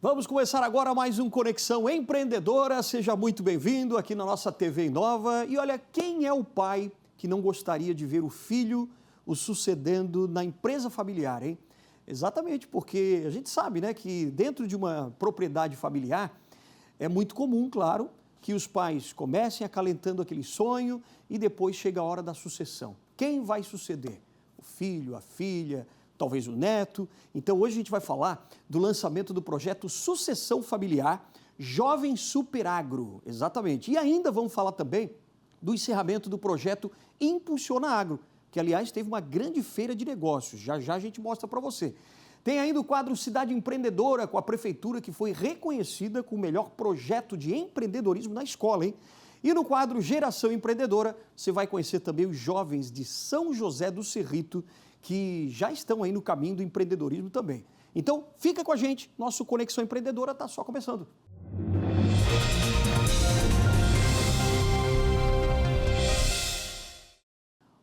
Vamos começar agora mais um Conexão Empreendedora. Seja muito bem-vindo aqui na nossa TV Inova. E olha, quem é o pai que não gostaria de ver o filho o sucedendo na empresa familiar, hein? Exatamente, porque a gente sabe, né, que dentro de uma propriedade familiar é muito comum, claro, que os pais comecem acalentando aquele sonho e depois chega a hora da sucessão. Quem vai suceder? O filho, a filha, talvez o neto. Então, hoje a gente vai falar do lançamento do projeto Sucessão Familiar Jovem Superagro. Exatamente. E ainda vamos falar também do encerramento do projeto Impulsiona Agro, que, aliás, teve uma grande feira de negócios. Já já a gente mostra para você. Tem ainda o quadro Cidade Empreendedora, com a prefeitura que foi reconhecida com o melhor projeto de empreendedorismo na escola, hein? E no quadro Geração Empreendedora, você vai conhecer também os jovens de São José do Cerrito, que já estão aí no caminho do empreendedorismo também. Então, fica com a gente, nosso Conexão Empreendedora está só começando.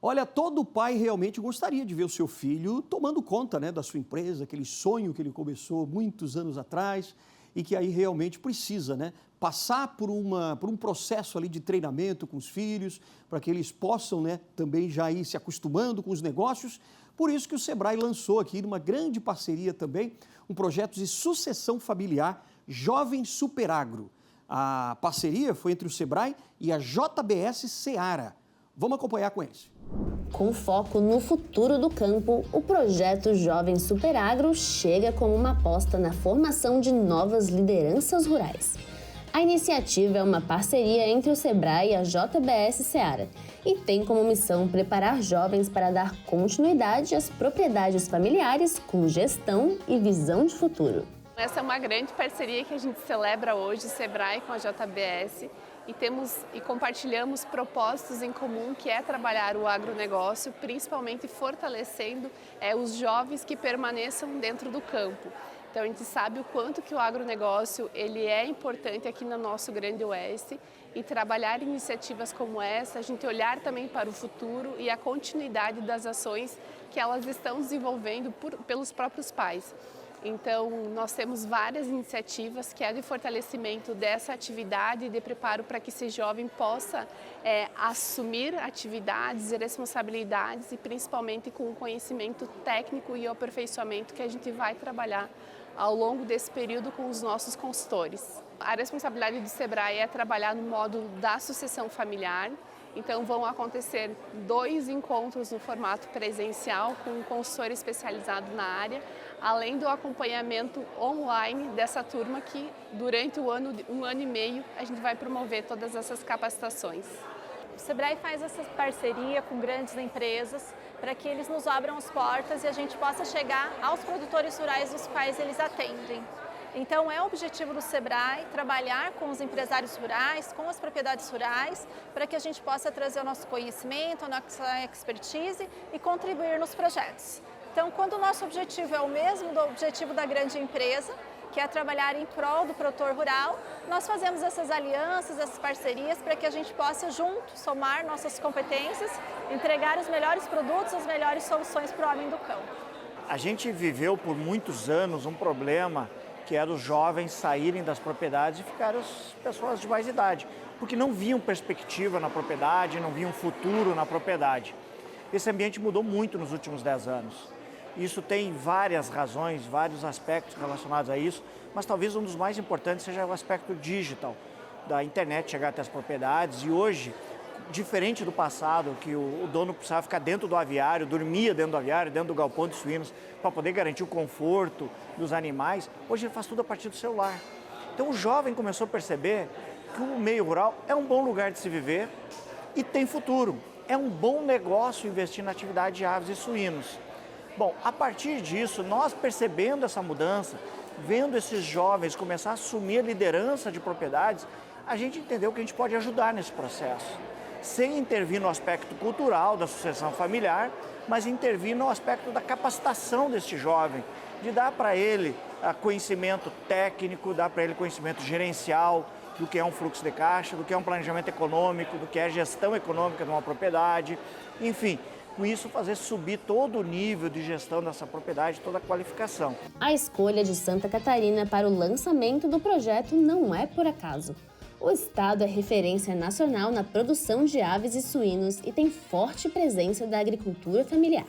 Olha, todo pai realmente gostaria de ver o seu filho tomando conta, né, da sua empresa, aquele sonho que ele começou muitos anos atrás e que aí realmente precisa, né, passar por um processo ali de treinamento com os filhos, para que eles possam, né, também já ir se acostumando com os negócios. Por isso que o Sebrae lançou aqui, numa grande parceria também, um projeto de sucessão familiar Jovem Superagro. A parceria foi entre o Sebrae e a JBS Seara. Vamos acompanhar com eles. Com foco no futuro do campo, o projeto Jovem Superagro chega como uma aposta na formação de novas lideranças rurais. A iniciativa é uma parceria entre o Sebrae e a JBS Seara e tem como missão preparar jovens para dar continuidade às propriedades familiares com gestão e visão de futuro. Essa é uma grande parceria que a gente celebra hoje, o Sebrae com a JBS, e compartilhamos propósitos em comum, que é trabalhar o agronegócio, principalmente fortalecendo os jovens que permaneçam dentro do campo. Então a gente sabe o quanto que o agronegócio ele é importante aqui no nosso Grande Oeste, e trabalhar iniciativas como essa, a gente olhar também para o futuro e a continuidade das ações que elas estão desenvolvendo pelos próprios pais. Então, nós temos várias iniciativas que é de fortalecimento dessa atividade e de preparo para que esse jovem possa assumir atividades e responsabilidades e principalmente com o conhecimento técnico e o aperfeiçoamento que a gente vai trabalhar ao longo desse período com os nossos consultores. A responsabilidade do Sebrae é trabalhar no modo da sucessão familiar. Então vão acontecer 2 encontros no formato presencial com um consultor especializado na área, além do acompanhamento online dessa turma que durante um ano e meio a gente vai promover todas essas capacitações. O Sebrae faz essa parceria com grandes empresas para que eles nos abram as portas e a gente possa chegar aos produtores rurais dos quais eles atendem. Então, é o objetivo do Sebrae trabalhar com os empresários rurais, com as propriedades rurais, para que a gente possa trazer o nosso conhecimento, a nossa expertise e contribuir nos projetos. Então, quando o nosso objetivo é o mesmo do objetivo da grande empresa, que é trabalhar em prol do produtor rural, nós fazemos essas alianças, essas parcerias, para que a gente possa, junto, somar nossas competências, entregar os melhores produtos, as melhores soluções para o homem do campo. A gente viveu por muitos anos um problema que era os jovens saírem das propriedades e ficarem as pessoas de mais idade, porque não viam perspectiva na propriedade, não viam futuro na propriedade. Esse ambiente mudou muito nos últimos 10 anos. Isso tem várias razões, vários aspectos relacionados a isso, mas talvez um dos mais importantes seja o aspecto digital, da internet chegar até as propriedades. E hoje, diferente do passado, que o dono precisava ficar dentro do aviário, dormia dentro do aviário, dentro do galpão de suínos, para poder garantir o conforto dos animais, hoje ele faz tudo a partir do celular. Então o jovem começou a perceber que o meio rural é um bom lugar de se viver e tem futuro. É um bom negócio investir na atividade de aves e suínos. Bom, a partir disso, nós percebendo essa mudança, vendo esses jovens começar a assumir a liderança de propriedades, a gente entendeu que a gente pode ajudar nesse processo, sem intervir no aspecto cultural da sucessão familiar, mas intervir no aspecto da capacitação deste jovem, de dar para ele conhecimento técnico, dar para ele conhecimento gerencial, do que é um fluxo de caixa, do que é um planejamento econômico, do que é gestão econômica de uma propriedade, enfim, com isso fazer subir todo o nível de gestão dessa propriedade, toda a qualificação. A escolha de Santa Catarina para o lançamento do projeto não é por acaso. O estado é referência nacional na produção de aves e suínos e tem forte presença da agricultura familiar.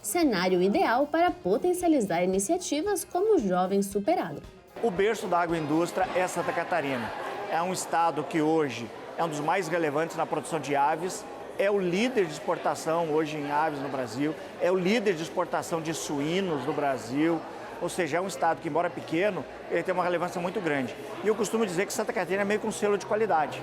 Cenário ideal para potencializar iniciativas como o Jovem Superagro. O berço da agroindústria é Santa Catarina. É um estado que hoje é um dos mais relevantes na produção de aves, é o líder de exportação hoje em aves no Brasil, é o líder de exportação de suínos no Brasil, ou seja, é um estado que, embora pequeno, ele tem uma relevância muito grande. E eu costumo dizer que Santa Catarina é meio que um selo de qualidade.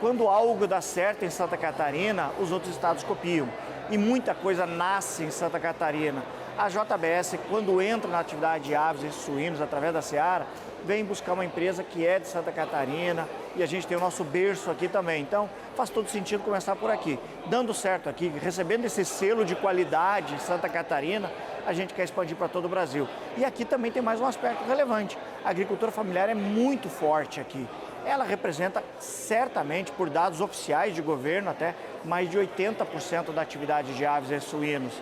Quando algo dá certo em Santa Catarina, os outros estados copiam. E muita coisa nasce em Santa Catarina. A JBS, quando entra na atividade de aves e suínos através da Seara, vem buscar uma empresa que é de Santa Catarina e a gente tem o nosso berço aqui também. Então, faz todo sentido começar por aqui. Dando certo aqui, recebendo esse selo de qualidade em Santa Catarina, a gente quer expandir para todo o Brasil. E aqui também tem mais um aspecto relevante. A agricultura familiar é muito forte aqui. Ela representa, certamente, por dados oficiais de governo, até mais de 80% da atividade de aves e suínos.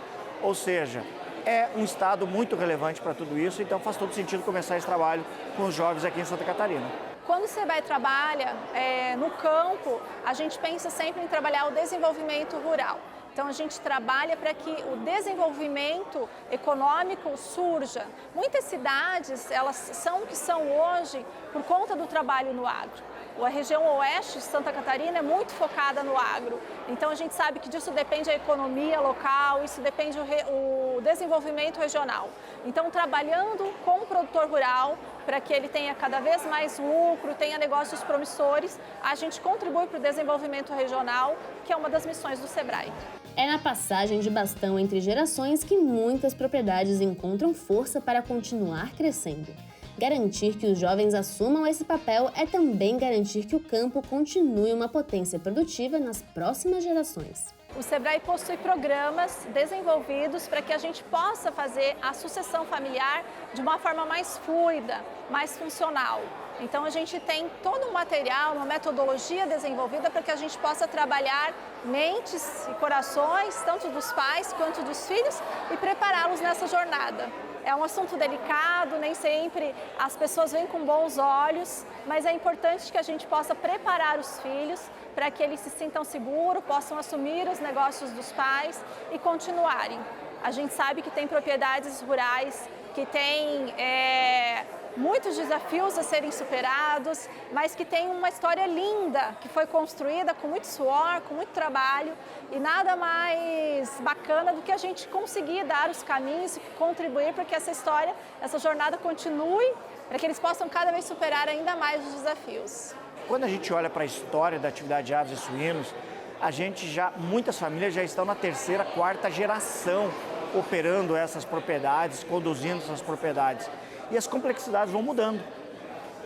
Ou seja, é um estado muito relevante para tudo isso, então faz todo sentido começar esse trabalho com os jovens aqui em Santa Catarina. Quando o SEBRAE trabalha no campo, a gente pensa sempre em trabalhar o desenvolvimento rural. Então, a gente trabalha para que o desenvolvimento econômico surja. Muitas cidades, elas são o que são hoje por conta do trabalho no agro. A região oeste de Santa Catarina é muito focada no agro. Então, a gente sabe que disso depende a economia local, isso depende o desenvolvimento regional. Então, trabalhando com o produtor rural, para que ele tenha cada vez mais lucro, tenha negócios promissores, a gente contribui para o desenvolvimento regional, que é uma das missões do SEBRAE. É na passagem de bastão entre gerações que muitas propriedades encontram força para continuar crescendo. Garantir que os jovens assumam esse papel é também garantir que o campo continue uma potência produtiva nas próximas gerações. O SEBRAE possui programas desenvolvidos para que a gente possa fazer a sucessão familiar de uma forma mais fluida, mais funcional. Então, a gente tem todo um material, uma metodologia desenvolvida para que a gente possa trabalhar mentes e corações, tanto dos pais quanto dos filhos, e prepará-los nessa jornada. É um assunto delicado, nem sempre as pessoas veem com bons olhos, mas é importante que a gente possa preparar os filhos para que eles se sintam seguros, possam assumir os negócios dos pais e continuarem. A gente sabe que tem propriedades rurais que têm muitos desafios a serem superados, mas que tem uma história linda, que foi construída com muito suor, com muito trabalho, e nada mais bacana do que a gente conseguir dar os caminhos e contribuir para que essa história, essa jornada continue, para que eles possam cada vez superar ainda mais os desafios. Quando a gente olha para a história da atividade de aves e suínos, muitas famílias já estão na terceira, quarta geração operando essas propriedades, conduzindo essas propriedades. E as complexidades vão mudando,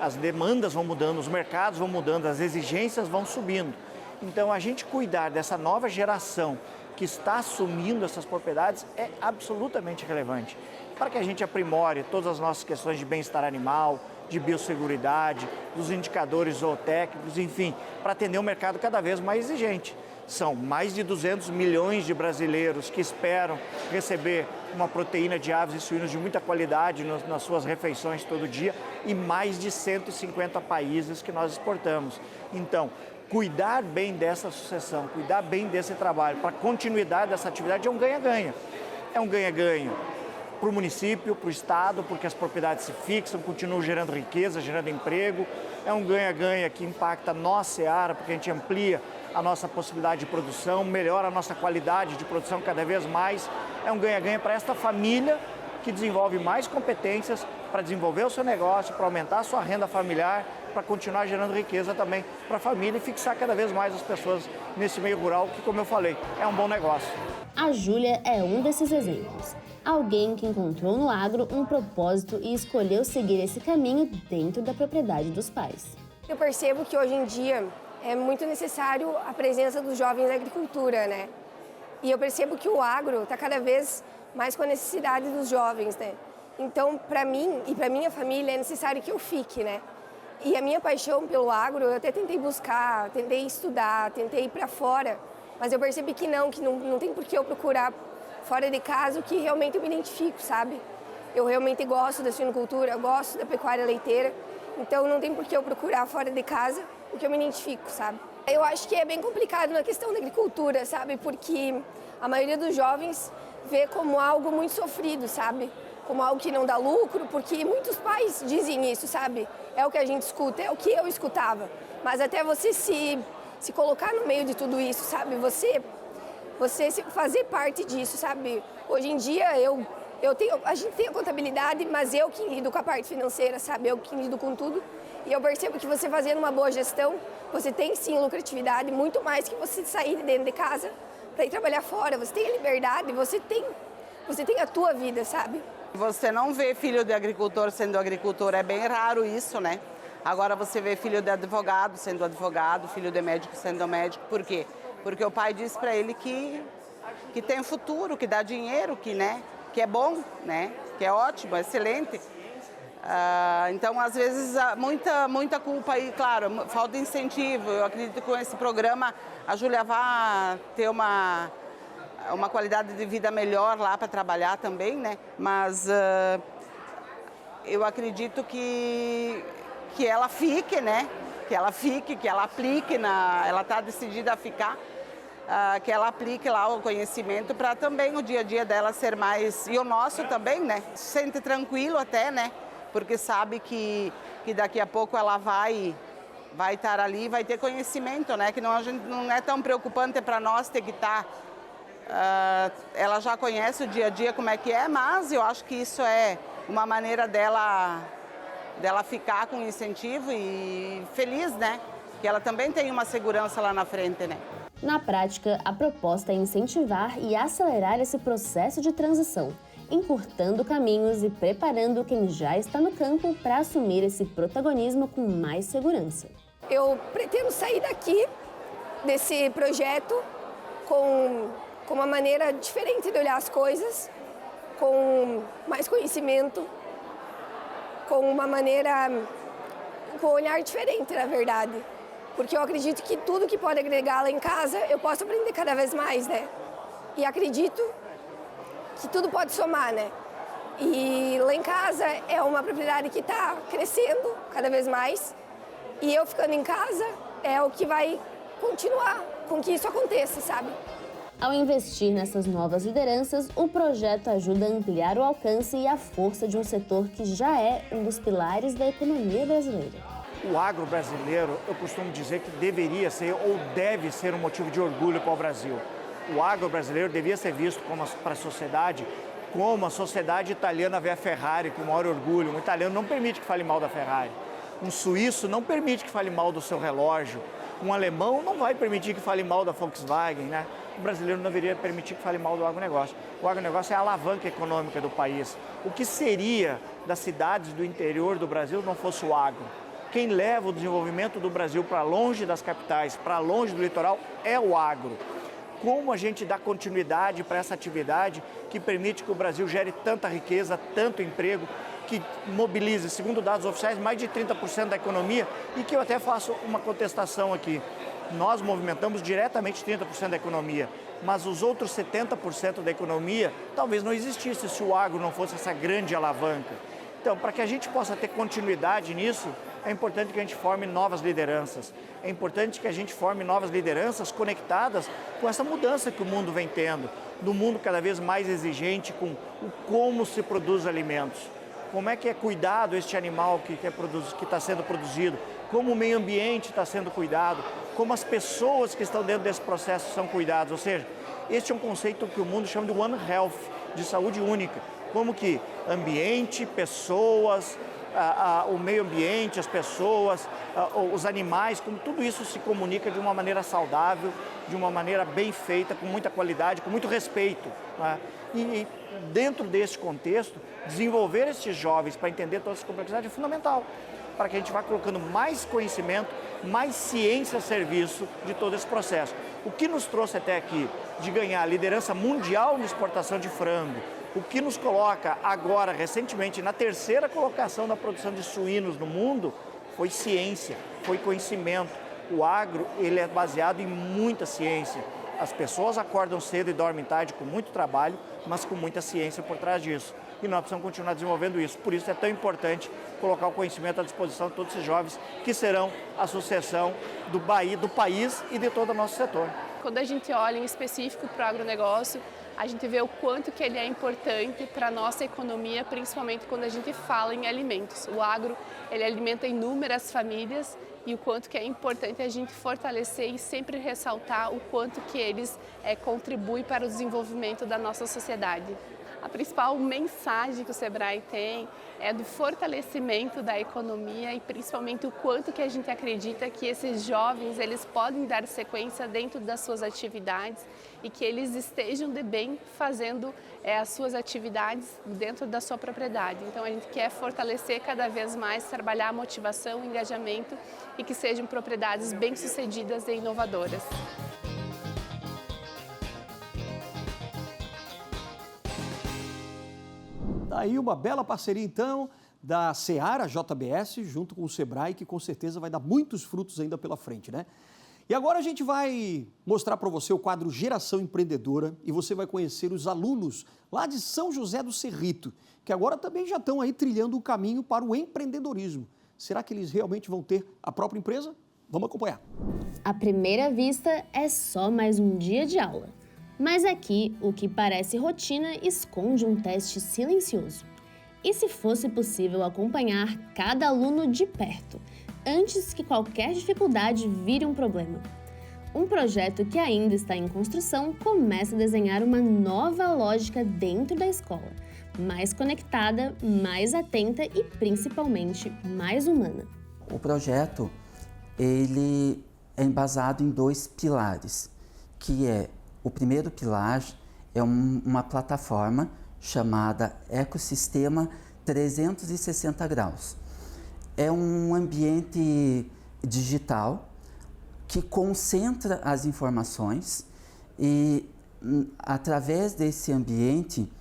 as demandas vão mudando, os mercados vão mudando, as exigências vão subindo. Então, a gente cuidar dessa nova geração que está assumindo essas propriedades é absolutamente relevante para que a gente aprimore todas as nossas questões de bem-estar animal, de biosseguridade, dos indicadores zootécnicos, enfim, para atender um mercado cada vez mais exigente. São mais de 200 milhões de brasileiros que esperam receber uma proteína de aves e suínos de muita qualidade nas suas refeições todo dia e mais de 150 países que nós exportamos. Então, cuidar bem dessa sucessão, cuidar bem desse trabalho, para a continuidade dessa atividade é um ganha-ganha. É um ganha-ganha para o município, para o estado, porque as propriedades se fixam, continuam gerando riqueza, gerando emprego. É um ganha-ganha que impacta a nossa Seara, porque a gente amplia a nossa possibilidade de produção, melhora a nossa qualidade de produção cada vez mais. É um ganha-ganha para esta família que desenvolve mais competências para desenvolver o seu negócio, para aumentar a sua renda familiar, para continuar gerando riqueza também para a família e fixar cada vez mais as pessoas nesse meio rural, que, como eu falei, é um bom negócio. A Júlia é um desses exemplos. Alguém que encontrou no agro um propósito e escolheu seguir esse caminho dentro da propriedade dos pais. Eu percebo que hoje em dia é muito necessário a presença dos jovens na agricultura, né? E eu percebo que o agro está cada vez mais com a necessidade dos jovens, né? Então, para mim e para minha família é necessário que eu fique, né? E a minha paixão pelo agro, eu até tentei buscar, tentei estudar, tentei ir para fora. Mas eu percebi que não tem por que eu procurar fora de casa o que realmente eu me identifico, sabe? Eu realmente gosto da suinocultura, eu gosto da pecuária leiteira, então não tem por que eu procurar fora de casa o que eu me identifico, sabe? Eu acho que é bem complicado na questão da agricultura, sabe? Porque a maioria dos jovens vê como algo muito sofrido, sabe? Como algo que não dá lucro, porque muitos pais dizem isso, sabe? É o que a gente escuta, é o que eu escutava. Mas até você se colocar no meio de tudo isso, sabe? Você fazer parte disso, sabe? Hoje em dia a gente tem a contabilidade, mas eu que lido com a parte financeira, sabe? Eu que lido com tudo. E eu percebo que você fazendo uma boa gestão, você tem sim lucratividade, muito mais que você sair de dentro de casa para ir trabalhar fora. Você tem a liberdade, você tem a tua vida, sabe? Você não vê filho de agricultor sendo agricultor, é bem raro isso, né? Agora você vê filho de advogado sendo advogado, filho de médico sendo médico. Por quê? Porque o pai diz para ele que tem futuro, que dá dinheiro, que é bom, né? Que é ótimo, excelente. Então, às vezes, muita culpa aí, claro, falta de incentivo. Eu acredito que com esse programa a Júlia vai ter uma qualidade de vida melhor lá para trabalhar também, né? Mas eu acredito que ela fique, né? Que ela aplique, ela está decidida a ficar, que ela aplique lá o conhecimento para também o dia a dia dela ser mais, e o nosso também, né? Se sente tranquilo até, né? Porque sabe que daqui a pouco ela vai estar ali, vai ter conhecimento, né? Que não é tão preocupante para nós ter que estar. Ela já conhece o dia a dia como é que é, mas eu acho que isso é uma maneira dela ficar com incentivo e feliz, né? Que ela também tem uma segurança lá na frente, né? Na prática, a proposta é incentivar e acelerar esse processo de transição, encurtando caminhos e preparando quem já está no campo para assumir esse protagonismo com mais segurança. Eu pretendo sair daqui, desse projeto, com uma maneira diferente de olhar as coisas, com mais conhecimento, com um olhar diferente, na verdade. Porque eu acredito que tudo que pode agregar lá em casa, eu posso aprender cada vez mais, né? E acredito que tudo pode somar, né? E lá em casa é uma propriedade que está crescendo cada vez mais. E eu ficando em casa é o que vai continuar com que isso aconteça, sabe? Ao investir nessas novas lideranças, o projeto ajuda a ampliar o alcance e a força de um setor que já é um dos pilares da economia brasileira. O agro brasileiro, eu costumo dizer que deveria ser ou deve ser um motivo de orgulho para o Brasil. O agro brasileiro devia ser visto para a sociedade como a sociedade italiana vê a Ferrari com o maior orgulho. Um italiano não permite que fale mal da Ferrari. Um suíço não permite que fale mal do seu relógio. Um alemão não vai permitir que fale mal da Volkswagen, né? O brasileiro não deveria permitir que fale mal do agronegócio. O agronegócio é a alavanca econômica do país. O que seria das cidades do interior do Brasil se não fosse o agro? Quem leva o desenvolvimento do Brasil para longe das capitais, para longe do litoral, é o agro. Como a gente dá continuidade para essa atividade que permite que o Brasil gere tanta riqueza, tanto emprego, que mobilize, segundo dados oficiais, mais de 30% da economia e que eu até faço uma contestação aqui. Nós movimentamos diretamente 30% da economia, mas os outros 70% da economia talvez não existisse se o agro não fosse essa grande alavanca. Então, para que a gente possa ter continuidade nisso, é importante que a gente forme novas lideranças. É importante que a gente forme novas lideranças conectadas com essa mudança que o mundo vem tendo, do mundo cada vez mais exigente com o como se produz alimentos. Como é que é cuidado este animal que está sendo produzido, como o meio ambiente está sendo cuidado, como as pessoas que estão dentro desse processo são cuidadas. Ou seja, este é um conceito que o mundo chama de One Health, de saúde única. Como que ambiente, pessoas, o meio ambiente, as pessoas, os animais, como tudo isso se comunica de uma maneira saudável, de uma maneira bem feita, com muita qualidade, com muito respeito, né? E dentro desse contexto, desenvolver esses jovens para entender toda essa complexidade é fundamental, para que a gente vá colocando mais conhecimento, mais ciência a serviço de todo esse processo. O que nos trouxe até aqui de ganhar a liderança mundial na exportação de frango, o que nos coloca agora, recentemente, na terceira colocação da produção de suínos no mundo, foi ciência, foi conhecimento. O agro, ele é baseado em muita ciência. As pessoas acordam cedo e dormem tarde com muito trabalho, mas com muita ciência por trás disso. E nós precisamos continuar desenvolvendo isso. Por isso é tão importante colocar o conhecimento à disposição de todos esses jovens que serão a sucessão do país e de todo o nosso setor. Quando a gente olha em específico para o agronegócio, a gente vê o quanto que ele é importante para a nossa economia, principalmente quando a gente fala em alimentos. O agro, ele alimenta inúmeras famílias e o quanto que é importante a gente fortalecer e sempre ressaltar o quanto que eles contribuem para o desenvolvimento da nossa sociedade. A principal mensagem que o Sebrae tem é do fortalecimento da economia e principalmente o quanto que a gente acredita que esses jovens eles podem dar sequência dentro das suas atividades e que eles estejam de bem fazendo as suas atividades dentro da sua propriedade. Então a gente quer fortalecer cada vez mais, trabalhar a motivação, o engajamento e que sejam propriedades bem-sucedidas e inovadoras. Aí uma bela parceria, então, da Seara JBS, junto com o Sebrae, que com certeza vai dar muitos frutos ainda pela frente, né? E agora a gente vai mostrar para você o quadro Geração Empreendedora e você vai conhecer os alunos lá de São José do Cerrito, que agora também já estão aí trilhando o caminho para o empreendedorismo. Será que eles realmente vão ter a própria empresa? Vamos acompanhar. À primeira vista, é só mais um dia de aula. Mas aqui, o que parece rotina esconde um teste silencioso. E se fosse possível acompanhar cada aluno de perto, antes que qualquer dificuldade vire um problema? Um projeto que ainda está em construção começa a desenhar uma nova lógica dentro da escola, mais conectada, mais atenta e principalmente mais humana. O projeto ele é embasado em 2 pilares, que é o primeiro pilar é uma plataforma chamada Ecossistema 360 graus. É um ambiente digital que concentra as informações e, através desse ambiente,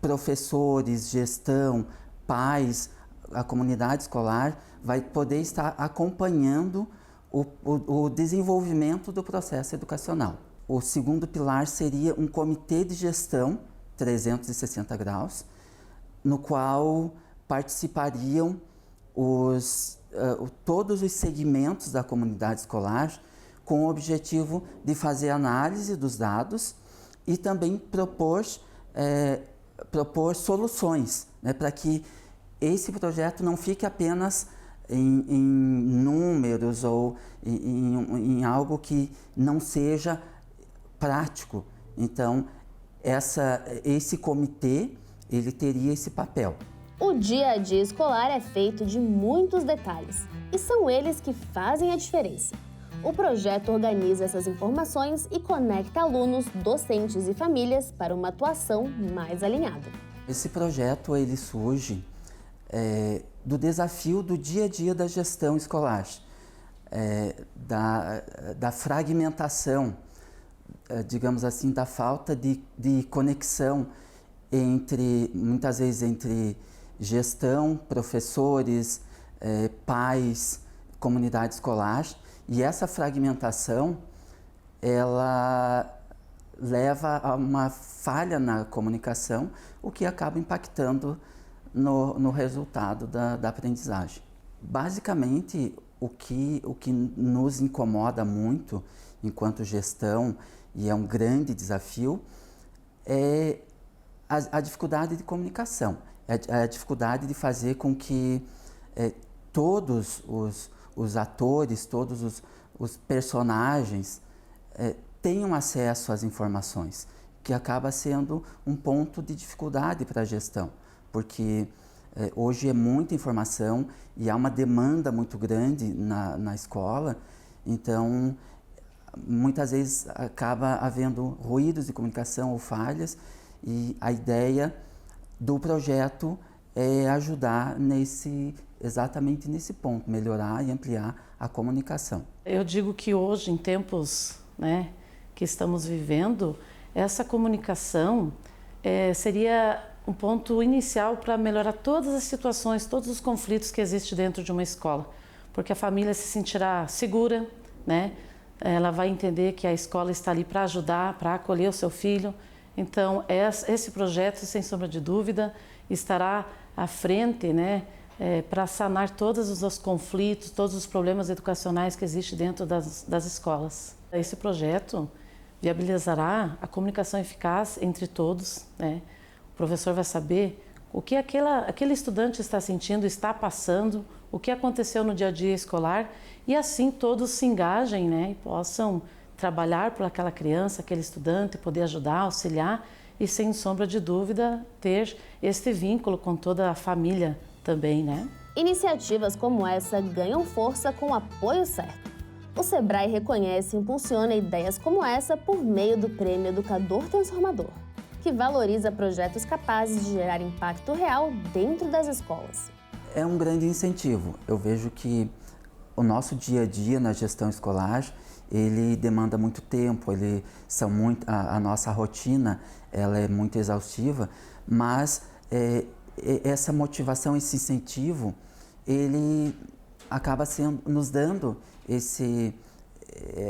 professores, gestão, pais, a comunidade escolar vai poder estar acompanhando o desenvolvimento do processo educacional. O segundo pilar seria um comitê de gestão 360 graus, no qual participariam todos os segmentos da comunidade escolar, com o objetivo de fazer análise dos dados e também propor soluções, né, para que esse projeto não fique apenas em números ou em algo que não seja prático. Então, esse comitê, ele teria esse papel. O dia a dia escolar é feito de muitos detalhes e são eles que fazem a diferença. O projeto organiza essas informações e conecta alunos, docentes e famílias para uma atuação mais alinhada. Esse projeto ele surge do desafio do dia a dia da gestão escolar, da fragmentação, digamos assim, da falta de conexão muitas vezes entre gestão, professores, pais, comunidade escolar, e essa fragmentação ela leva a uma falha na comunicação, o que acaba impactando no resultado da aprendizagem. Basicamente, o que nos incomoda muito enquanto gestão, e é um grande desafio, é a dificuldade de comunicação, a dificuldade de fazer com que todos os atores, todos os personagens tenham acesso às informações, que acaba sendo um ponto de dificuldade para a gestão, porque hoje é muita informação e há uma demanda muito grande na escola, então muitas vezes acaba havendo ruídos de comunicação ou falhas, e a ideia do projeto é ajudar exatamente nesse ponto, melhorar e ampliar a comunicação. Eu digo que hoje, em tempos, né, que estamos vivendo, essa comunicação seria um ponto inicial para melhorar todas as situações, todos os conflitos que existem dentro de uma escola, porque a família se sentirá segura, né, ela vai entender que a escola está ali para ajudar, para acolher o seu filho. Então, esse projeto, sem sombra de dúvida, estará à frente, né, para sanar todos os conflitos, todos os problemas educacionais que existem dentro das escolas. Esse projeto viabilizará a comunicação eficaz entre todos, né? O professor vai saber o que aquele estudante está sentindo, está passando, o que aconteceu no dia a dia escolar, e assim todos se engajem, né, e possam trabalhar por aquela criança, aquele estudante, poder ajudar, auxiliar e, sem sombra de dúvida, ter este vínculo com toda a família também, né? Iniciativas como essa ganham força com o apoio certo. O Sebrae reconhece e impulsiona ideias como essa por meio do Prêmio Educador Transformador, que valoriza projetos capazes de gerar impacto real dentro das escolas. É um grande incentivo. Eu vejo que o nosso dia a dia na gestão escolar, ele demanda muito tempo, a nossa rotina ela é muito exaustiva, mas essa motivação, esse incentivo, ele acaba nos dando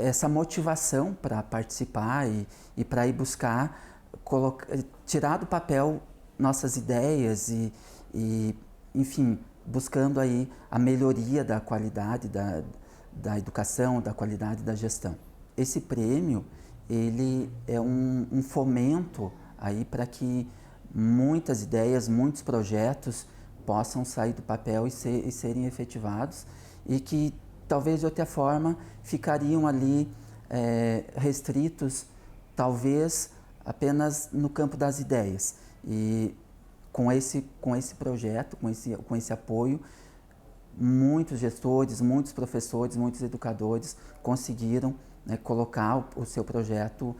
essa motivação para participar e para ir buscar tirar do papel nossas ideias e enfim, buscando aí a melhoria da qualidade da educação, da qualidade da gestão. Esse prêmio, ele é um fomento aí para que muitas ideias, muitos projetos possam sair do papel e serem efetivados e que talvez de outra forma ficariam ali restritos, talvez apenas no campo das ideias. E com esse projeto, com esse apoio, muitos gestores, muitos professores, muitos educadores conseguiram, né, colocar o seu projeto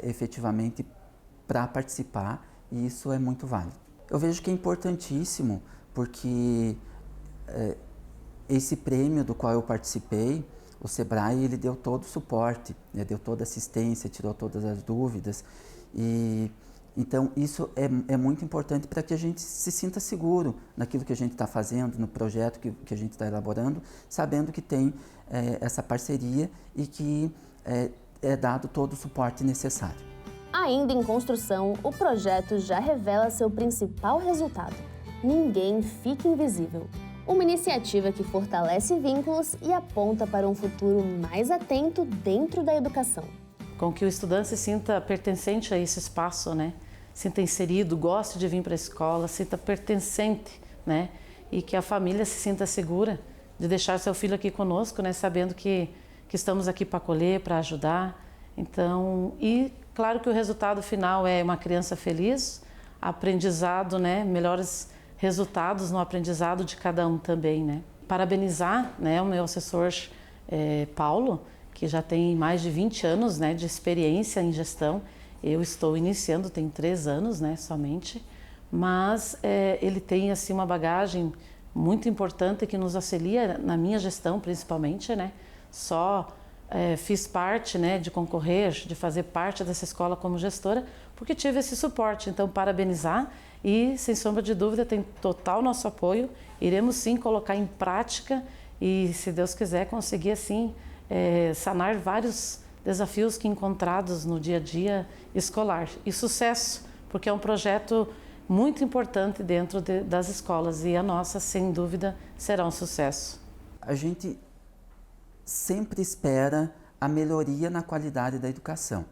efetivamente para participar, e isso é muito válido. Eu vejo que é importantíssimo porque esse prêmio do qual eu participei, o Sebrae, ele deu todo o suporte, né, deu toda a assistência, tirou todas as dúvidas, e então isso é muito importante para que a gente se sinta seguro naquilo que a gente está fazendo, no projeto que a gente está elaborando, sabendo que tem essa parceria e que é dado todo o suporte necessário. Ainda em construção, o projeto já revela seu principal resultado: ninguém fica invisível. Uma iniciativa que fortalece vínculos e aponta para um futuro mais atento dentro da educação. Com que o estudante se sinta pertencente a esse espaço, né? Sinta inserido, goste de vir para a escola, sinta pertencente, né? E que a família se sinta segura de deixar seu filho aqui conosco, né? Sabendo que estamos aqui para acolher, para ajudar. Então, e claro que o resultado final é uma criança feliz, aprendizado, né? Melhores resultados no aprendizado de cada um também, né? Parabenizar, né, o meu assessor Paulo, que já tem mais de 20 anos, né, de experiência em gestão. Eu estou iniciando, tem 3 anos, né, somente, mas ele tem assim uma bagagem muito importante que nos auxilia na minha gestão, principalmente, né. Fiz parte, né, de concorrer, de fazer parte dessa escola como gestora, porque tive esse suporte. Então, parabenizar e, sem sombra de dúvida, tem total nosso apoio. Iremos sim colocar em prática e, se Deus quiser, conseguir assim sanar vários desafios que encontrados no dia a dia escolar. E sucesso, porque é um projeto muito importante dentro das escolas e a nossa, sem dúvida, será um sucesso. A gente sempre espera a melhoria na qualidade da educação,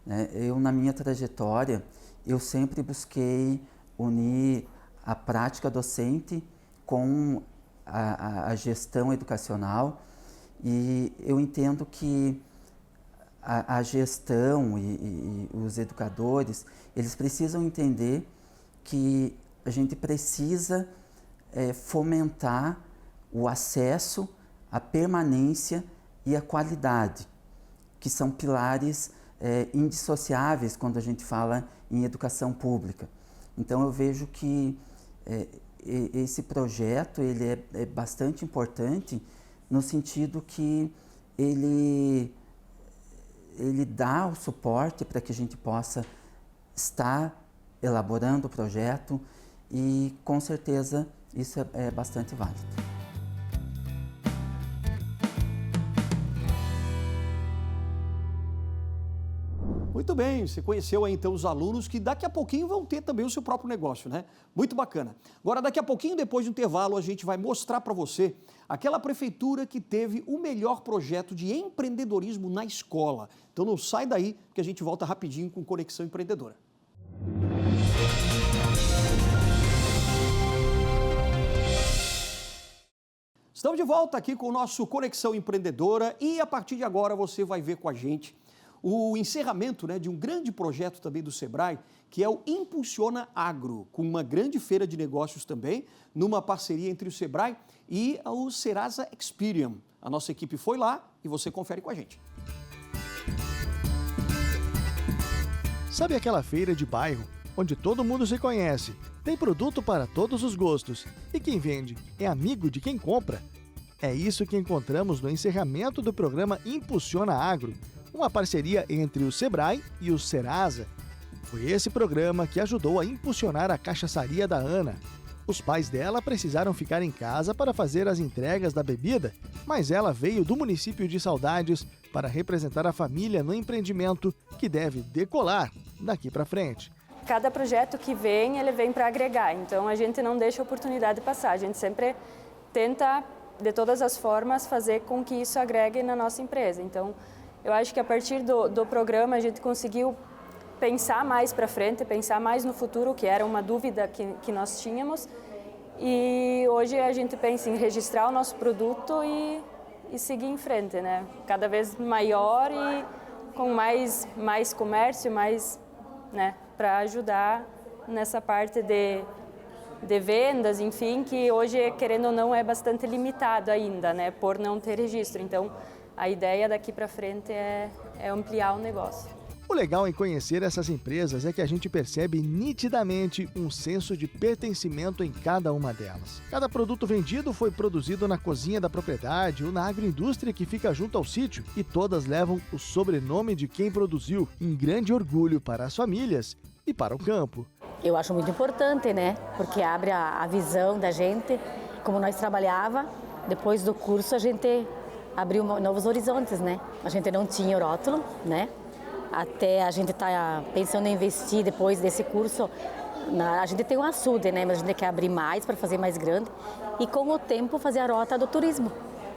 né? Eu, na minha trajetória, eu sempre busquei unir a prática docente com a gestão educacional, e eu entendo que a gestão e os educadores, eles precisam entender que a gente precisa fomentar o acesso, a permanência e a qualidade, que são pilares indissociáveis quando a gente fala em educação pública. Então eu vejo que esse projeto ele é bastante importante no sentido que ele dá o suporte para que a gente possa estar elaborando o projeto, e com certeza isso é bastante válido. Muito bem, você conheceu aí então os alunos que daqui a pouquinho vão ter também o seu próprio negócio, né? Muito bacana. Agora, daqui a pouquinho, depois do intervalo, a gente vai mostrar para você aquela prefeitura que teve o melhor projeto de empreendedorismo na escola. Então não sai daí, que a gente volta rapidinho com Conexão Empreendedora. Estamos de volta aqui com o nosso Conexão Empreendedora e a partir de agora você vai ver com a gente o encerramento, né, de um grande projeto também do Sebrae, que é o Impulsiona Agro, com uma grande feira de negócios também, numa parceria entre o Sebrae e o Serasa Experian. A nossa equipe foi lá e você confere com a gente. Sabe aquela feira de bairro, onde todo mundo se conhece, tem produto para todos os gostos e quem vende é amigo de quem compra? É isso que encontramos no encerramento do programa Impulsiona Agro, uma parceria entre o Sebrae e o Serasa. Foi esse programa que ajudou a impulsionar a cachaçaria da Ana. Os pais dela precisaram ficar em casa para fazer as entregas da bebida, mas ela veio do município de Saudades para representar a família no empreendimento que deve decolar daqui para frente. Cada projeto que vem, ele vem para agregar, então a gente não deixa a oportunidade passar, a gente sempre tenta, de todas as formas, fazer com que isso agregue na nossa empresa. Então, eu acho que a partir do programa a gente conseguiu pensar mais para frente, pensar mais no futuro, que era uma dúvida que nós tínhamos. E hoje a gente pensa em registrar o nosso produto e seguir em frente, né? Cada vez maior e com mais comércio, mais, né, para ajudar nessa parte de vendas, enfim, que hoje, querendo ou não, é bastante limitado ainda, né, por não ter registro. Então, a ideia daqui para frente é ampliar o negócio. O legal em conhecer essas empresas é que a gente percebe nitidamente um senso de pertencimento em cada uma delas. Cada produto vendido foi produzido na cozinha da propriedade ou na agroindústria que fica junto ao sítio e todas levam o sobrenome de quem produziu, em grande orgulho para as famílias e para o campo. Eu acho muito importante, né? Porque abre a visão da gente, como nós trabalhava, depois do curso a gente abriu novos horizontes, né? A gente não tinha o rótulo, né? Até a gente está pensando em investir depois desse curso. A gente tem um açude, né? Mas a gente quer abrir mais para fazer mais grande e com o tempo fazer a rota do turismo.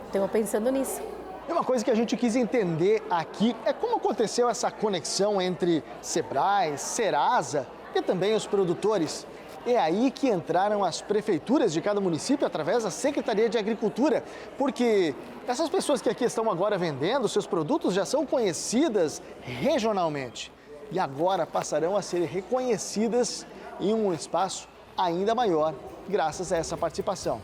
Estamos pensando nisso. E uma coisa que a gente quis entender aqui é como aconteceu essa conexão entre Sebrae, Serasa e também os produtores. É aí que entraram as prefeituras de cada município através da Secretaria de Agricultura, porque essas pessoas que aqui estão agora vendendo seus produtos já são conhecidas regionalmente e agora passarão a ser reconhecidas em um espaço ainda maior, graças a essa participação.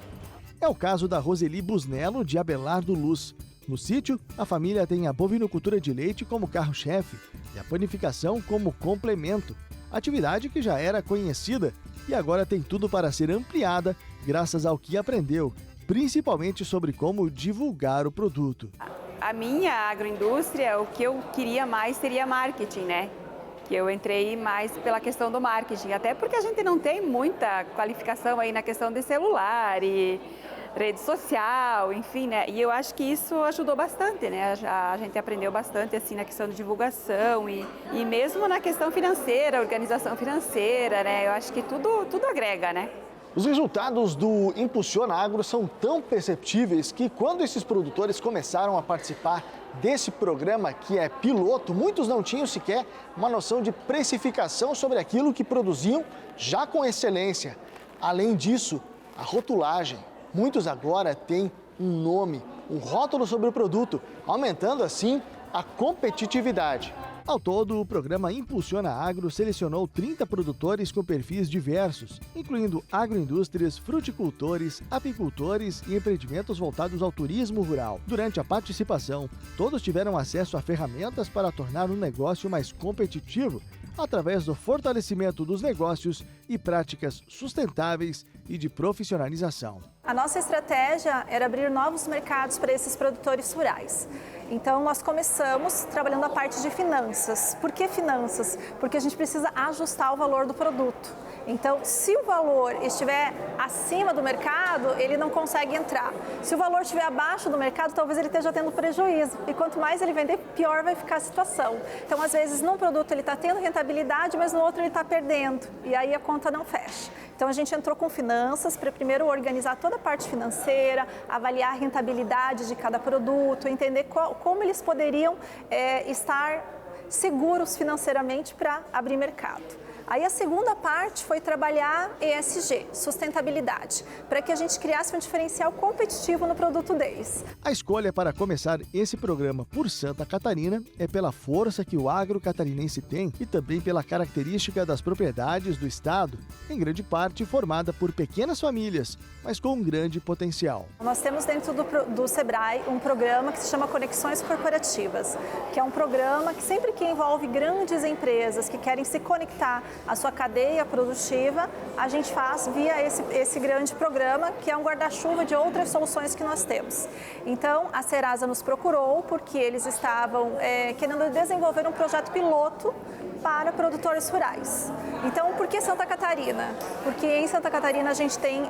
É o caso da Roseli Busnello, de Abelardo Luz. No sítio, a família tem a bovinocultura de leite como carro-chefe e a panificação como complemento, atividade que já era conhecida e agora tem tudo para ser ampliada graças ao que aprendeu, principalmente sobre como divulgar o produto. A minha agroindústria, o que eu queria mais seria marketing, né? Que eu entrei mais pela questão do marketing, até porque a gente não tem muita qualificação aí na questão de celular e rede social, enfim, né? E eu acho que isso ajudou bastante, né? A gente aprendeu bastante, assim, na questão de divulgação e mesmo na questão financeira, organização financeira, né? Eu acho que tudo agrega, né? Os resultados do Impulsiona Agro são tão perceptíveis que quando esses produtores começaram a participar desse programa, que é piloto, muitos não tinham sequer uma noção de precificação sobre aquilo que produziam já com excelência. Além disso, a rotulagem. Muitos agora têm um nome, um rótulo sobre o produto, aumentando assim a competitividade. Ao todo, o programa Impulsiona Agro selecionou 30 produtores com perfis diversos, incluindo agroindústrias, fruticultores, apicultores e empreendimentos voltados ao turismo rural. Durante a participação, todos tiveram acesso a ferramentas para tornar o negócio mais competitivo, através do fortalecimento dos negócios e práticas sustentáveis e de profissionalização. A nossa estratégia era abrir novos mercados para esses produtores rurais. Então, nós começamos trabalhando a parte de finanças. Por que finanças? Porque a gente precisa ajustar o valor do produto. Então, se o valor estiver acima do mercado, mercado, ele não consegue entrar. Se o valor estiver abaixo do mercado, talvez ele esteja tendo prejuízo. E quanto mais ele vender, pior vai ficar a situação. Então, às vezes, num produto ele está tendo rentabilidade, mas no outro ele está perdendo. E aí a conta não fecha. Então, a gente entrou com finanças para primeiro organizar toda a parte financeira, avaliar a rentabilidade de cada produto, entender como eles poderiam estar seguros financeiramente para abrir mercado. Aí a segunda parte foi trabalhar ESG, sustentabilidade, para que a gente criasse um diferencial competitivo no produto deles. A escolha para começar esse programa por Santa Catarina é pela força que o agro catarinense tem e também pela característica das propriedades do estado, em grande parte formada por pequenas famílias, mas com um grande potencial. Nós temos dentro do Sebrae um programa que se chama Conexões Corporativas, que é um programa que sempre que envolve grandes empresas que querem se conectar à sua cadeia produtiva, a gente faz via esse grande programa, que é um guarda-chuva de outras soluções que nós temos. Então, a Serasa nos procurou porque eles estavam querendo desenvolver um projeto piloto para produtores rurais. Então, por que Santa Catarina? Porque em Santa Catarina a gente tem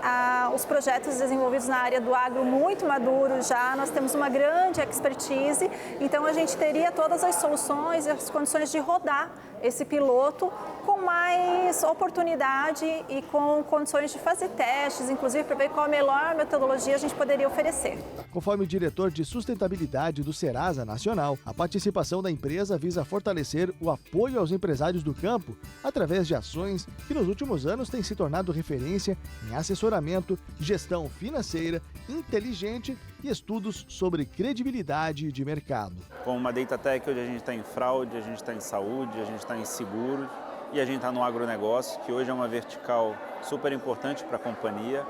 os projetos desenvolvidos na área do agro muito maduros já, nós temos uma grande expertise, então a gente teria todas as soluções e as condições de rodar esse piloto com mais oportunidade e com condições de fazer testes, inclusive para ver qual a melhor metodologia a gente poderia oferecer. Conforme o diretor de sustentabilidade do Serasa Nacional, a participação da empresa visa fortalecer o apoio aos empresários do campo através de ações que nos últimos anos têm se tornado referência em assessoramento, gestão financeira, inteligente e estudos sobre credibilidade de mercado. Com uma Data Tech, onde a gente está em fraude, a gente está em saúde, a gente está em seguros e a gente está no agronegócio, que hoje é uma vertical super importante para a companhia.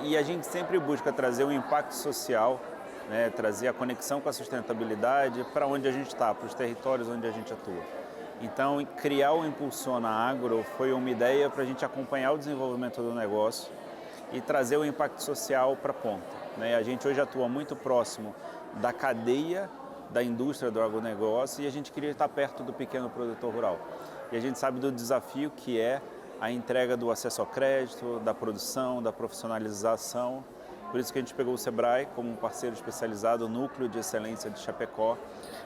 E a gente sempre busca trazer um impacto social, né, trazer a conexão com a sustentabilidade para onde a gente está, para os territórios onde a gente atua. Então, criar o Impulsiona Agro foi uma ideia para a gente acompanhar o desenvolvimento do negócio e trazer o impacto social para a ponta, né? A gente hoje atua muito próximo da cadeia da indústria do agronegócio e a gente queria estar perto do pequeno produtor rural. E a gente sabe do desafio que é a entrega do acesso ao crédito, da produção, da profissionalização. Por isso que a gente pegou o Sebrae como um parceiro especializado, o Núcleo de Excelência de Chapecó,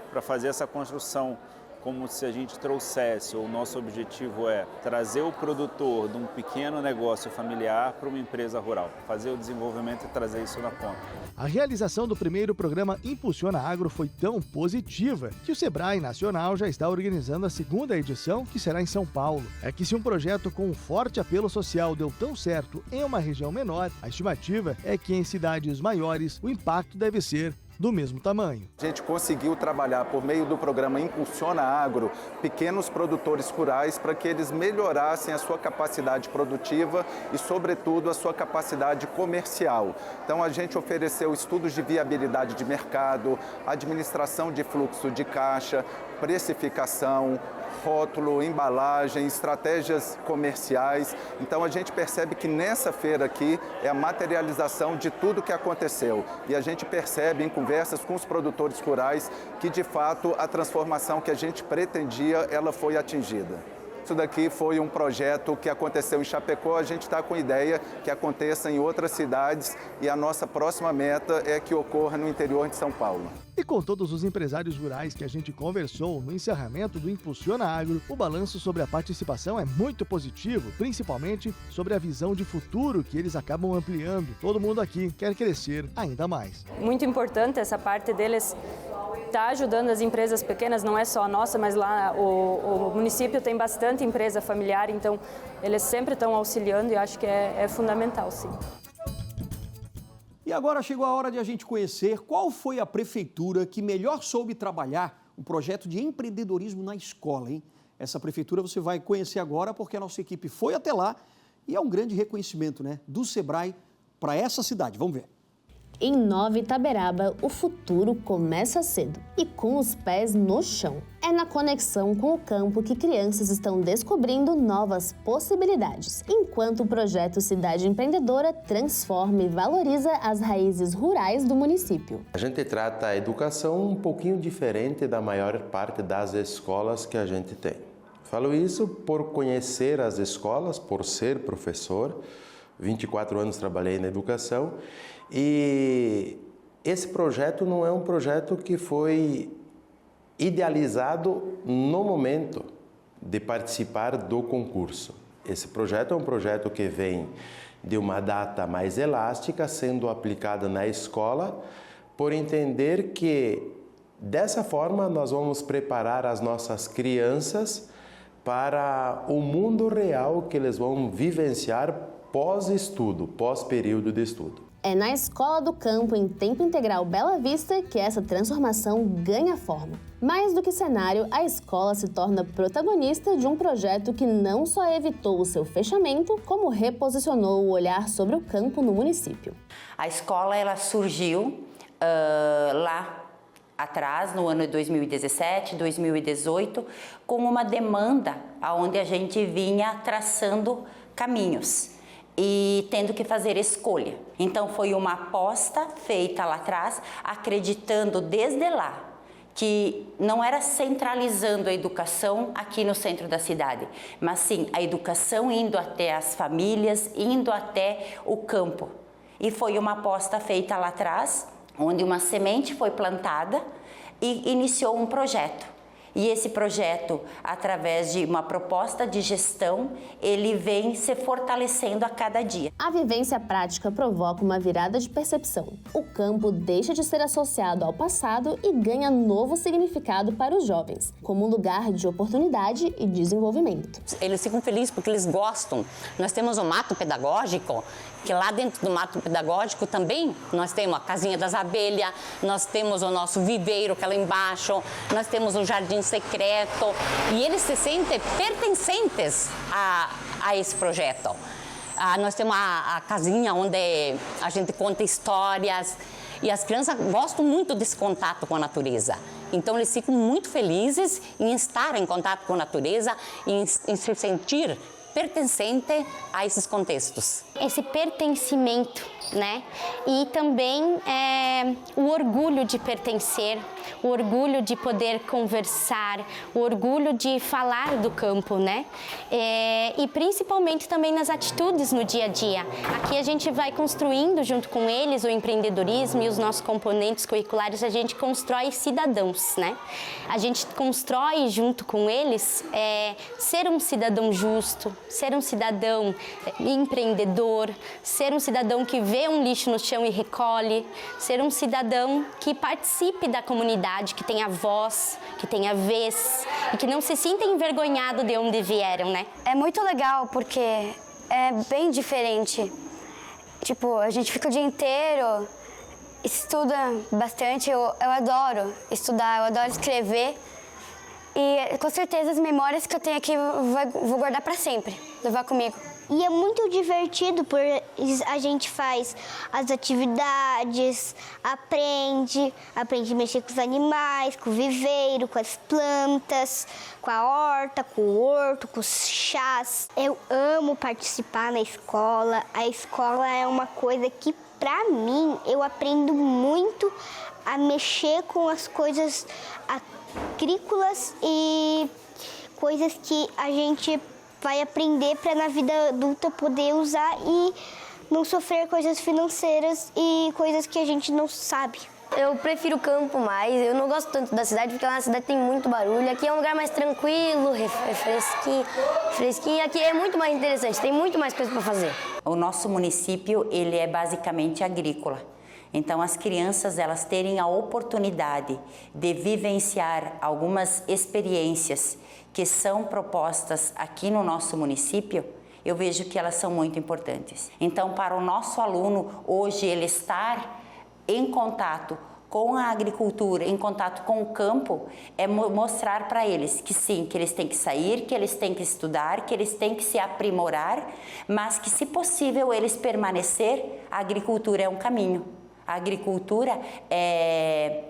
para fazer essa construção como se a gente trouxesse, o nosso objetivo é trazer o produtor de um pequeno negócio familiar para uma empresa rural, fazer o desenvolvimento e trazer isso na ponta. A realização do primeiro programa Impulsiona Agro foi tão positiva que o Sebrae Nacional já está organizando a segunda edição, que será em São Paulo. É que se um projeto com um forte apelo social deu tão certo em uma região menor, a estimativa é que em cidades maiores o impacto deve ser do mesmo tamanho. A gente conseguiu trabalhar por meio do programa Impulsiona Agro pequenos produtores rurais para que eles melhorassem a sua capacidade produtiva e, sobretudo, a sua capacidade comercial. Então, a gente ofereceu estudos de viabilidade de mercado, administração de fluxo de caixa, precificação, rótulo, embalagem, estratégias comerciais. Então a gente percebe que nessa feira aqui é a materialização de tudo que aconteceu. E a gente percebe em conversas com os produtores rurais que de fato a transformação que a gente pretendia, ela foi atingida. Isso daqui foi um projeto que aconteceu em Chapecó, a gente está com a ideia que aconteça em outras cidades e a nossa próxima meta é que ocorra no interior de São Paulo. E com todos os empresários rurais que a gente conversou no encerramento do Impulsiona Agro, o balanço sobre a participação é muito positivo, principalmente sobre a visão de futuro que eles acabam ampliando. Todo mundo aqui quer crescer ainda mais. Muito importante essa parte deles está ajudando as empresas pequenas, não é só a nossa, mas lá o município tem bastante empresa familiar, então eles sempre estão auxiliando e acho que é fundamental, sim. E agora chegou a hora de a gente conhecer qual foi a prefeitura que melhor soube trabalhar um projeto de empreendedorismo na escola, hein? Essa prefeitura você vai conhecer agora porque a nossa equipe foi até lá e é um grande reconhecimento, né, do Sebrae para essa cidade. Vamos ver. Em Nova Itaberaba, o futuro começa cedo e com os pés no chão. É na conexão com o campo que crianças estão descobrindo novas possibilidades, enquanto o projeto Cidade Empreendedora transforma e valoriza as raízes rurais do município. A gente trata a educação um pouquinho diferente da maior parte das escolas que a gente tem. Falo isso por conhecer as escolas, por ser professor. 24 anos trabalhei na educação e esse projeto não é um projeto que foi idealizado no momento de participar do concurso. Esse projeto é um projeto que vem de uma data mais elástica, sendo aplicada na escola, por entender que dessa forma nós vamos preparar as nossas crianças para o mundo real que eles vão vivenciar pós-estudo, pós-período de estudo. É na Escola do Campo, em tempo integral Bela Vista, que essa transformação ganha forma. Mais do que cenário, a escola se torna protagonista de um projeto que não só evitou o seu fechamento, como reposicionou o olhar sobre o campo no município. A escola ela surgiu lá atrás, no ano de 2017, 2018, com uma demanda onde a gente vinha traçando caminhos e tendo que fazer escolha. Então foi uma aposta feita lá atrás, acreditando desde lá que não era centralizando a educação aqui no centro da cidade, mas sim a educação indo até as famílias, indo até o campo. E foi uma aposta feita lá atrás, onde uma semente foi plantada e iniciou um projeto. E esse projeto, através de uma proposta de gestão, ele vem se fortalecendo a cada dia. A vivência prática provoca uma virada de percepção. O campo deixa de ser associado ao passado e ganha novo significado para os jovens, como um lugar de oportunidade e desenvolvimento. Eles ficam felizes porque eles gostam. Nós temos um mato pedagógico, que lá dentro do mato pedagógico também nós temos a casinha das abelhas, nós temos o nosso viveiro que é lá embaixo, nós temos o jardim secreto e eles se sentem pertencentes a esse projeto. Nós temos a casinha onde a gente conta histórias e as crianças gostam muito desse contato com a natureza. Então eles ficam muito felizes em estar em contato com a natureza e em se sentir pertencente a esses contextos. Esse pertencimento, né? E também o orgulho de pertencer, o orgulho de poder conversar, o orgulho de falar do campo, né? E principalmente também nas atitudes no dia a dia. Aqui a gente vai construindo junto com eles o empreendedorismo e os nossos componentes curriculares, a gente constrói cidadãos, né? A gente constrói junto com eles ser um cidadão justo, ser um cidadão empreendedor, ser um cidadão que vê um lixo no chão e recolhe, ser um cidadão que participe da comunidade, que tenha voz, que tenha vez e que não se sinta envergonhado de onde vieram, né? É muito legal porque é bem diferente. Tipo, a gente fica o dia inteiro, estuda bastante, eu adoro estudar, eu adoro escrever. E com certeza as memórias que eu tenho aqui vou guardar para sempre, levar comigo. E é muito divertido porque a gente faz as atividades, aprende a mexer com os animais, com o viveiro, com as plantas, com a horta, com o horto, com os chás. Eu amo participar na escola. A escola é uma coisa que, para mim, eu aprendo muito a mexer com as coisas agrícolas e coisas que a gente vai aprender para na vida adulta poder usar e não sofrer coisas financeiras e coisas que a gente não sabe. Eu prefiro o campo mais, eu não gosto tanto da cidade porque lá na cidade tem muito barulho. Aqui é um lugar mais tranquilo, fresquinho. Aqui é muito mais interessante, tem muito mais coisa para fazer. O nosso município, ele é basicamente agrícola. Então, as crianças, elas terem a oportunidade de vivenciar algumas experiências que são propostas aqui no nosso município, eu vejo que elas são muito importantes. Então, para o nosso aluno, hoje, ele estar em contato com a agricultura, em contato com o campo, é mostrar para eles que sim, que eles têm que sair, que eles têm que estudar, que eles têm que se aprimorar, mas que, se possível, eles permanecer, a agricultura é um caminho. A agricultura é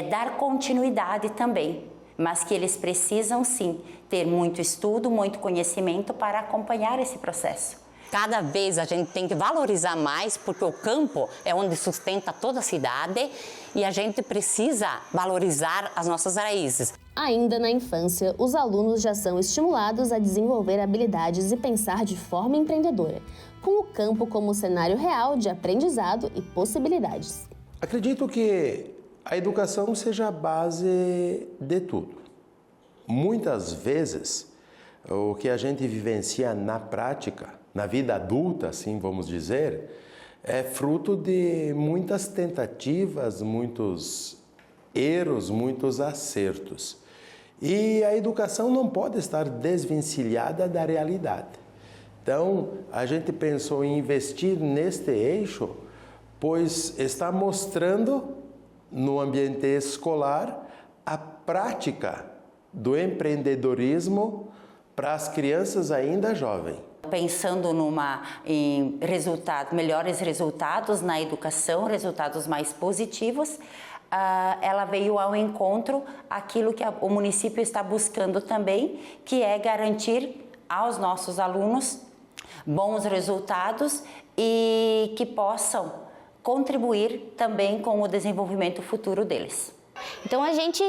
dar continuidade também, mas que eles precisam sim ter muito estudo, muito conhecimento para acompanhar esse processo. Cada vez a gente tem que valorizar mais, porque o campo é onde sustenta toda a cidade e a gente precisa valorizar as nossas raízes. Ainda na infância, os alunos já são estimulados a desenvolver habilidades e pensar de forma empreendedora, com o campo como cenário real de aprendizado e possibilidades. Acredito que a educação seja a base de tudo. Muitas vezes, o que a gente vivencia na prática, na vida adulta, assim vamos dizer, é fruto de muitas tentativas, muitos erros, muitos acertos. E a educação não pode estar desvencilhada da realidade. Então, a gente pensou em investir neste eixo, pois está mostrando no ambiente escolar a prática do empreendedorismo para as crianças ainda jovens. Pensando em melhores resultados na educação, resultados mais positivos, ela veio ao encontro aquilo que o município está buscando também, que é garantir aos nossos alunos bons resultados e que possam contribuir também com o desenvolvimento futuro deles. Então a gente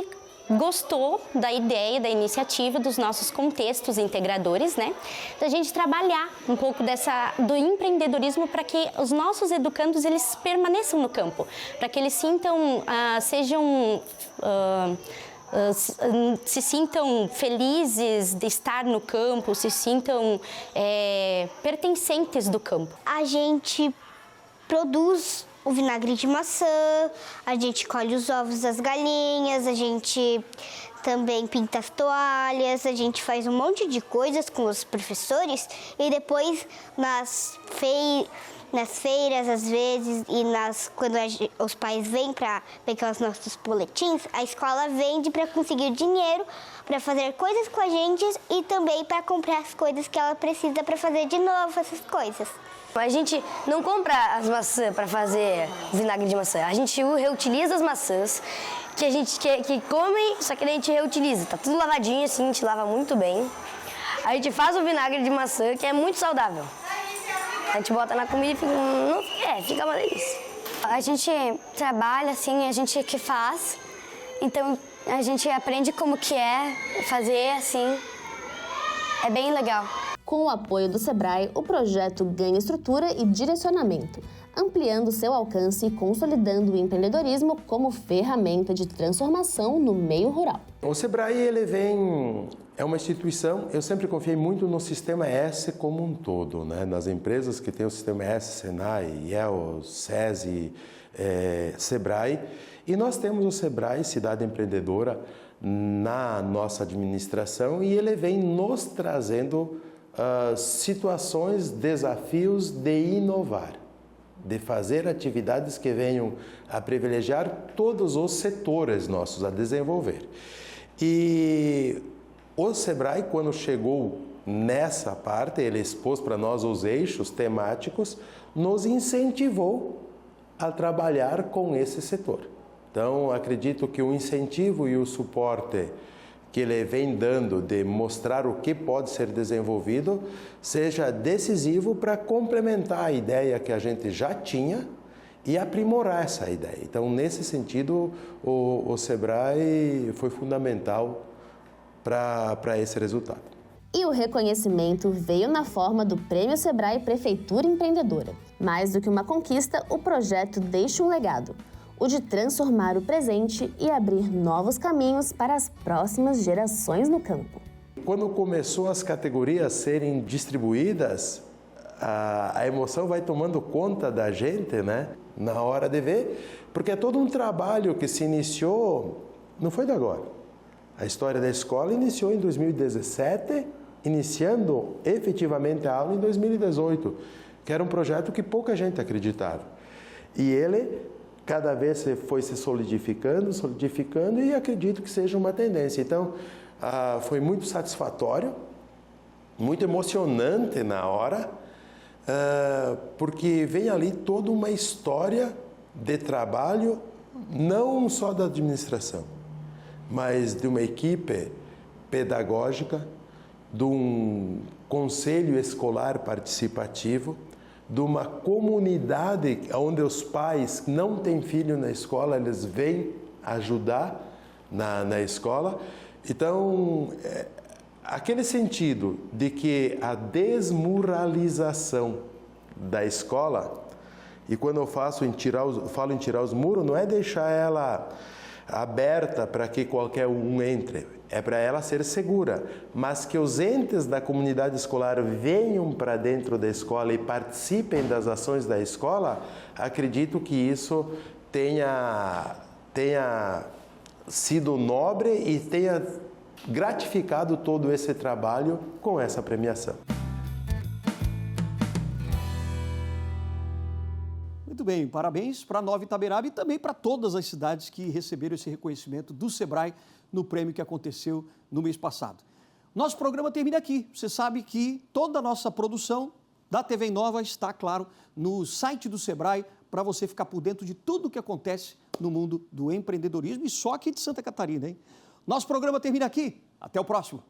gostou da ideia, da iniciativa dos nossos contextos integradores, né? Da gente trabalhar um pouco do empreendedorismo para que os nossos educandos eles permaneçam no campo, para que eles se sintam felizes de estar no campo, se sintam pertencentes do campo. A gente produz o vinagre de maçã, a gente colhe os ovos das galinhas, a gente também pinta as toalhas, a gente faz um monte de coisas com os professores e depois nas feiras, às vezes, e quando os pais vêm para pegar os nossos boletins, a escola vende para conseguir dinheiro, para fazer coisas com a gente e também para comprar as coisas que ela precisa para fazer de novo essas coisas. A gente não compra as maçãs para fazer vinagre de maçã, a gente reutiliza as maçãs que a gente que come, só que a gente reutiliza, tá tudo lavadinho assim, a gente lava muito bem. A gente faz o vinagre de maçã que é muito saudável. A gente bota na comida e fica uma delícia. A gente trabalha assim, a gente que faz, então a gente aprende como que é fazer assim, é bem legal. Com o apoio do Sebrae, o projeto ganha estrutura e direcionamento, ampliando seu alcance e consolidando o empreendedorismo como ferramenta de transformação no meio rural. O Sebrae é uma instituição, eu sempre confiei muito no Sistema S como um todo, né? Nas empresas que têm o Sistema S, Senai, IEL, SESI, Sebrae. E nós temos o Sebrae Cidade Empreendedora na nossa administração e ele vem nos trazendo situações, desafios de inovar, de fazer atividades que venham a privilegiar todos os setores nossos a desenvolver. E o Sebrae, quando chegou nessa parte, ele expôs para nós os eixos temáticos, nos incentivou a trabalhar com esse setor. Então, acredito que o incentivo e o suporte que ele vem dando de mostrar o que pode ser desenvolvido seja decisivo para complementar a ideia que a gente já tinha e aprimorar essa ideia. Então, nesse sentido, o Sebrae foi fundamental para esse resultado. E o reconhecimento veio na forma do Prêmio Sebrae Prefeitura Empreendedora. Mais do que uma conquista, o projeto deixa um legado, o de transformar o presente e abrir novos caminhos para as próximas gerações no campo. Quando começou as categorias a serem distribuídas, a emoção vai tomando conta da gente, né? Na hora de ver, porque é todo um trabalho que se iniciou, não foi de agora. A história da escola iniciou em 2017, iniciando efetivamente a aula em 2018, que era um projeto que pouca gente acreditava. E ele cada vez foi se solidificando e acredito que seja uma tendência. Então, foi muito satisfatório, muito emocionante na hora, porque vem ali toda uma história de trabalho, não só da administração, mas de uma equipe pedagógica, de um conselho escolar participativo, de uma comunidade onde os pais não têm filho na escola, eles vêm ajudar na escola Então, aquele sentido de que a desmuralização da escola, e quando eu falo em tirar os muros, não é deixar ela aberta para que qualquer um entre, é para ela ser segura, mas que os entes da comunidade escolar venham para dentro da escola e participem das ações da escola, acredito que isso tenha sido nobre e tenha gratificado todo esse trabalho com essa premiação. Muito bem, parabéns para Nova Itaberaba e também para todas as cidades que receberam esse reconhecimento do Sebrae no prêmio que aconteceu no mês passado. Nosso programa termina aqui. Você sabe que toda a nossa produção da TV Nova está, claro, no site do Sebrae para você ficar por dentro de tudo o que acontece no mundo do empreendedorismo e só aqui de Santa Catarina, hein? Nosso programa termina aqui. Até o próximo.